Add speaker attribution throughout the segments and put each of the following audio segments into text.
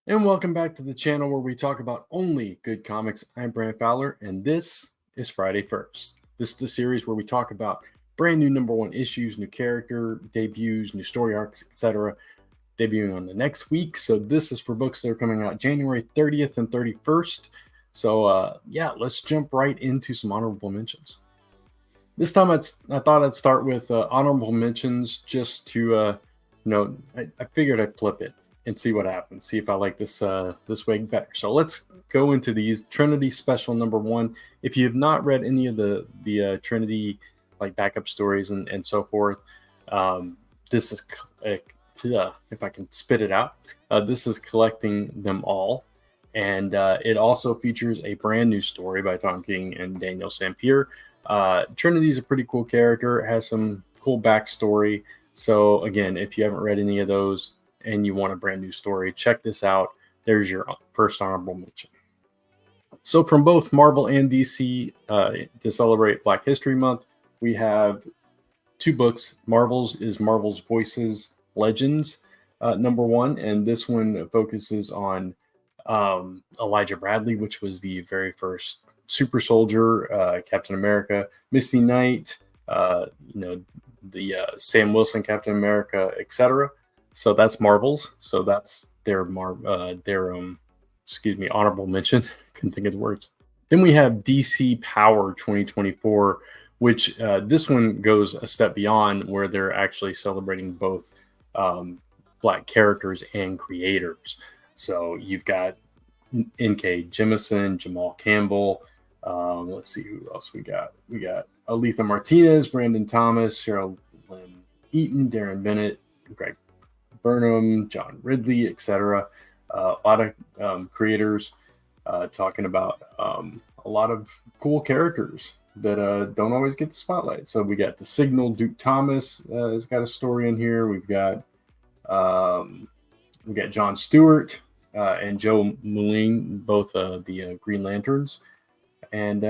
Speaker 1: And welcome back to the channel where we talk about only good comics. I'm Brant Fowler, and this is Friday First. This is the series where we talk about brand new #1 issues, new character debuts, new story arcs, etc., debuting on the next week. So this is for books that are coming out January 30th and 31st. So yeah, let's jump right into some honorable mentions. This time I thought I'd start with honorable mentions just to, I figured I'd flip it and see what happens, see if I like this way better. So let's go into these. Trinity Special #1. If you have not read any of the Trinity like backup stories and so forth, this is if I can spit it out, this is collecting them all, and it also features a brand new story by Tom King and Daniel Sampier. Trinity's a pretty cool character, has some cool backstory. So again, if you haven't read any of those and you want a brand new story, check this out. There's your first honorable mention. So from both Marvel and DC, to celebrate Black History Month, we have two books. Marvel's is Marvel's Voices Legends, #1, and this one focuses on Elijah Bradley, which was the very first super soldier, Captain America, Misty Knight, the Sam Wilson Captain America, etc. So that's Marvel's. So that's their honorable mention. Couldn't think of the words. Then we have DC Power 2024, which this one goes a step beyond, where they're actually celebrating both Black characters and creators. So you've got N.K. Jemisin, Jamal Campbell. Let's see who else we got. We got Aletha Martinez, Brandon Thomas, Cheryl Lynn Eaton, Darren Bennett, Greg Burnham, John Ridley, etc. A lot of creators talking about a lot of cool characters that don't always get the spotlight. So we got The Signal. Duke Thomas has got a story in here. We've got John Stewart and Joe Mullane, both the Green Lanterns. And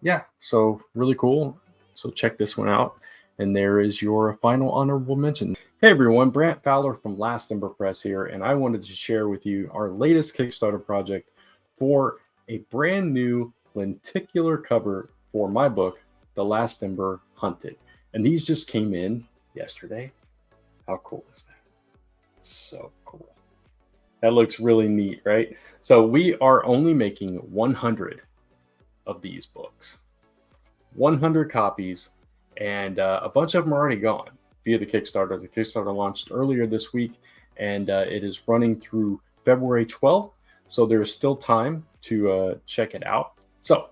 Speaker 1: yeah, so really cool. So check this one out. And there is your final honorable mention. Hey everyone, Brant Fowler from Last Ember Press here, and I wanted to share with you our latest Kickstarter project for a brand new lenticular cover for my book, The Last Ember Hunted. And these just came in yesterday. How cool is that? So cool. That looks really neat, right? So we are only making 100 of these books, 100 copies, and a bunch of them are already gone via the Kickstarter. The Kickstarter launched earlier this week, and it is running through February 12th. So there is still time to check it out. So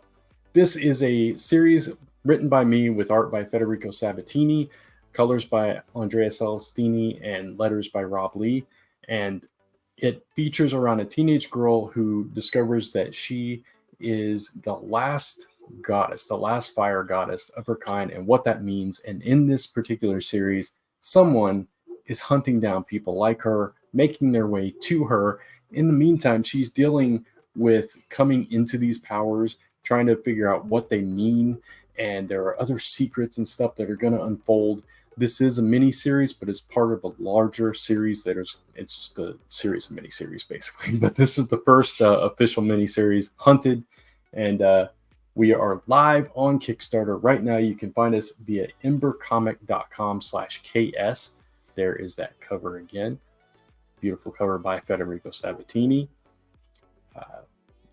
Speaker 1: this is a series written by me with art by Federico Sabatini, colors by Andrea Celestini, and letters by Rob Lee. And it features around a teenage girl who discovers that she is the last goddess, the last fire goddess of her kind, and what that means. And in this particular series, someone is hunting down people like her, making their way to her. In the meantime, she's dealing with coming into these powers, trying to figure out what they mean, and there are other secrets and stuff that are going to unfold. This is a mini series, but it's part of a larger series. It's just a series of mini series, basically. But this is the first official mini series, Hunted, and we are live on Kickstarter right now. You can find us via embercomic.com/KS. There is that cover again. Beautiful cover by Federico Sabatini.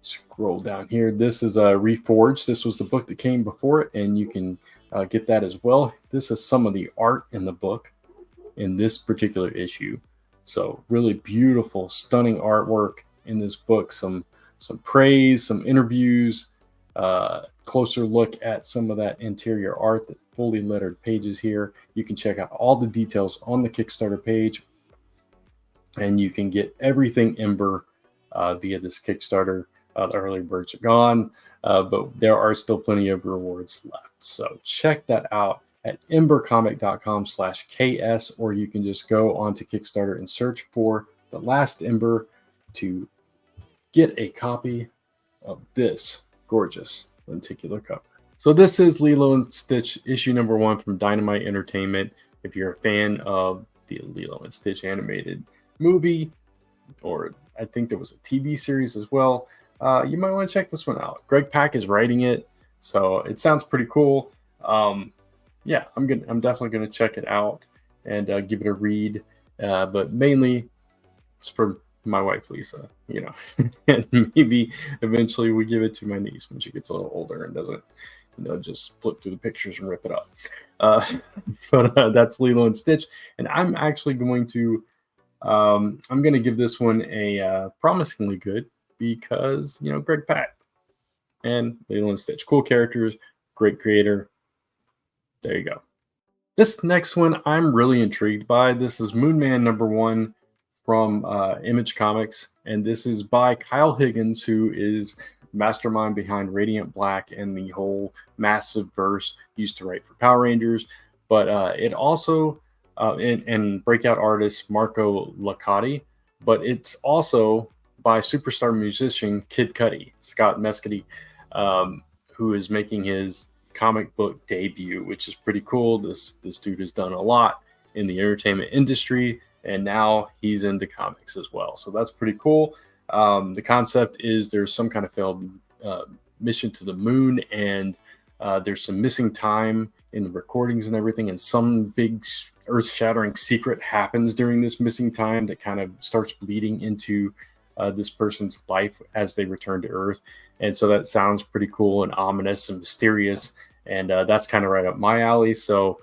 Speaker 1: Scroll down here. This is Reforged. This was the book that came before it, and you can get that as well. This is some of the art in the book in this particular issue. So really beautiful, stunning artwork in this book. Some praise, some interviews, closer look at some of that interior art, the fully lettered pages here. You can check out all the details on the Kickstarter page, and you can get everything Ember via this Kickstarter. The early birds are gone, but there are still plenty of rewards left. So check that out at embercomic.com/KS, or you can just go onto Kickstarter and search for The Last Ember to get a copy of this gorgeous lenticular cover. So this is Lilo Stitch issue #1 from Dynamite Entertainment. If you're a fan of the Lilo and Stitch animated movie or I think there was a TV series as well. You might want to check this one out. Greg Pak is writing it, so it sounds pretty cool. Yeah, I'm definitely gonna check it out and give it a read. But mainly it's for my wife Lisa, and maybe eventually we give it to my niece when she gets a little older and doesn't, just flip through the pictures and rip it up. Uh, but that's Lilo and Stitch, and I'm actually going to I'm going to give this one a promisingly good because Greg Pak and Lilo and Stitch, cool characters, great creator. There you go. This next one I'm really intrigued by. This is Moon Man #1 from Image Comics, and this is by Kyle Higgins, who is mastermind behind Radiant Black and the whole massive verse used to write for Power Rangers. But it also and breakout artist Marco Licati, but it's also by superstar musician Kid Cudi, Scott Mescudi, who is making his comic book debut, which is pretty cool. This dude has done a lot in the entertainment industry, and now he's into comics as well. So that's pretty cool. The concept is there's some kind of failed mission to the moon, and there's some missing time in the recordings and everything, and some big earth-shattering secret happens during this missing time that kind of starts bleeding into this person's life as they return to Earth. And so that sounds pretty cool and ominous and mysterious, and that's kind of right up my alley. So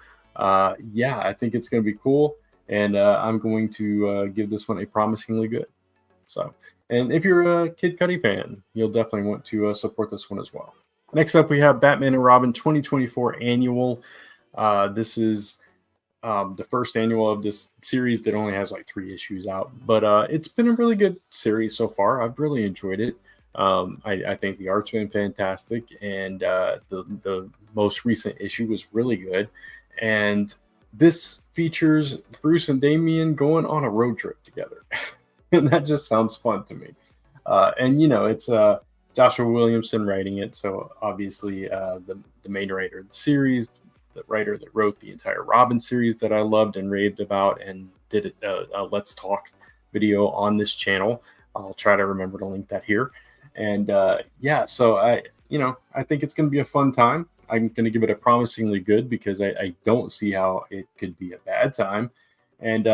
Speaker 1: yeah, I think it's going to be cool, and I'm going to give this one a promisingly good. So, and if you're a Kid Cudi fan, you'll definitely want to support this one as well. Next up, we have Batman and Robin 2024 Annual. This is the first annual of this series that only has like 3 issues out, but it's been a really good series so far. I've really enjoyed it. I think the art's been fantastic, and the most recent issue was really good. And this features Bruce and Damian going on a road trip together, and that just sounds fun to me. And it's Joshua Williamson writing it, so obviously the main writer of the series, the writer that wrote the entire Robin series that I loved and raved about, and did a Let's Talk video on this channel. I'll try to remember to link that here. And yeah, so I think it's going to be a fun time. I'm going to give it a promisingly good because I don't see how it could be a bad time. And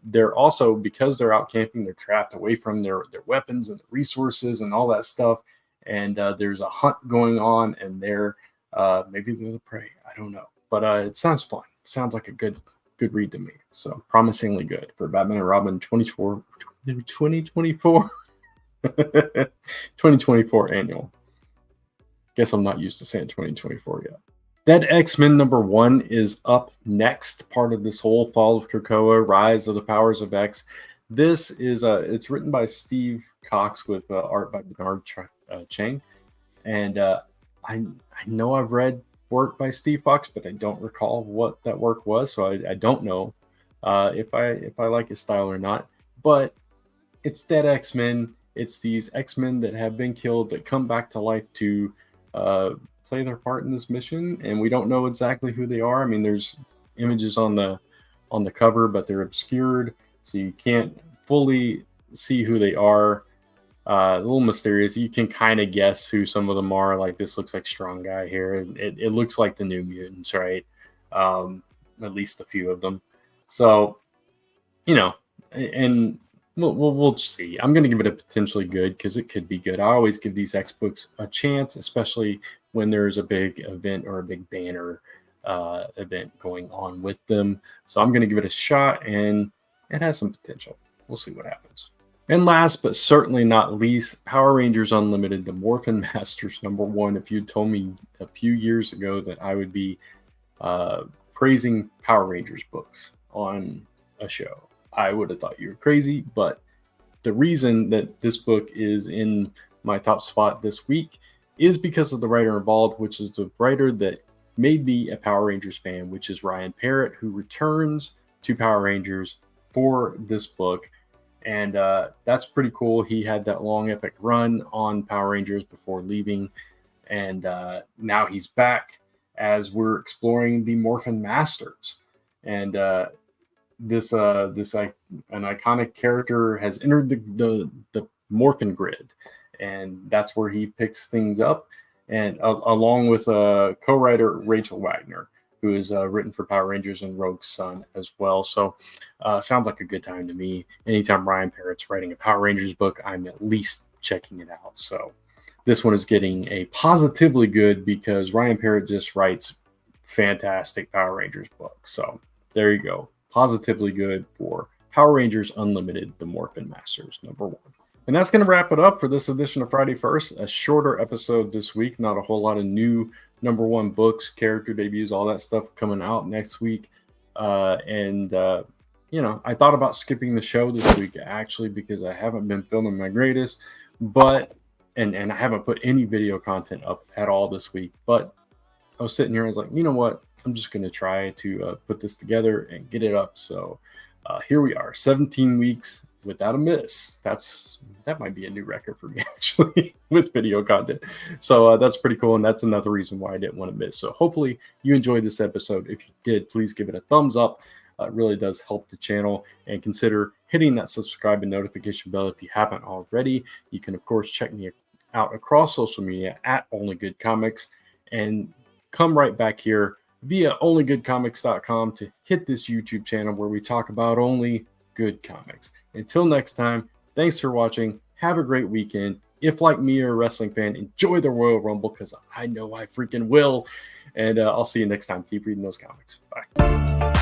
Speaker 1: they're also, because they're out camping, they're trapped away from their weapons and the resources and all that stuff. And there's a hunt going on, and maybe they're the prey. I don't know, but it sounds fun. It sounds like a good read to me. So promisingly good for Batman and Robin 2024 2024 annual. Guess I'm not used to saying 2024 yet. Dead X-Men #1 is up next, part of this whole Fall of Krakoa, Rise of the Powers of X. This is it's written by Steve Cox with art by Bernard Chang, and I know I've read work by Steve Fox, but I don't recall what that work was, so I don't know if I like his style or not. But it's Dead X-Men. It's these X-Men that have been killed that come back to life to play their part in this mission, and we don't know exactly who they are. I mean, there's images on the cover, but they're obscured, so you can't fully see who they are. A little mysterious. You can kind of guess who some of them are. Like, this looks like Strong Guy here. It looks like the New Mutants, right? At least a few of them. So, and we'll see. I'm going to give it a potentially good because it could be good. I always give these X books a chance, especially when there's a big event or a big banner event going on with them. So I'm going to give it a shot, and it has some potential. We'll see what happens. And last but certainly not least, Power Rangers Unlimited, the Morphin Masters #1. If you'd told me a few years ago that I would be praising Power Rangers books on a show, I would have thought you were crazy. But the reason that this book is in my top spot this week is because of the writer involved, which is the writer that made me a Power Rangers fan, which is Ryan Parrott, who returns to Power Rangers for this book. And that's pretty cool. He had that long epic run on Power Rangers before leaving, and now he's back as we're exploring the Morphin Masters. And like an iconic character has entered the Morphin grid, and that's where he picks things up, and along with co-writer Rachel Wagner, who is written for Power Rangers and Rogue Sun as well. So sounds like a good time to me. Anytime Ryan Parrott's writing a Power Rangers book, I'm at least checking it out. So this one is getting a positively good because Ryan Parrott just writes fantastic Power Rangers books. So there you go. Positively good for Power Rangers Unlimited, The Morphin Masters, #1. And that's going to wrap it up for this edition of Friday First. A shorter episode this week. Not a whole lot of new #1 books, character debuts, all that stuff coming out next week. You know, I thought about skipping the show this week actually because I haven't been filming my greatest, but and I haven't put any video content up at all this week. But I was sitting here and I was like, you know what? I'm just going to try to put this together and get it up. So here we are, 17 weeks without a miss. That might be a new record for me actually with video content. So that's pretty cool. And that's another reason why I didn't want to miss. So hopefully you enjoyed this episode. If you did, please give it a thumbs up. It really does help the channel, and consider hitting that subscribe and notification bell if you haven't already. You can of course check me out across social media at Only Good Comics, and come right back here via onlygoodcomics.com to hit this YouTube channel where we talk about only good comics. Until next time, thanks for watching. Have a great weekend. If like me, you're a wrestling fan, enjoy the Royal Rumble because I know I freaking will. And I'll see you next time. Keep reading those comics. Bye.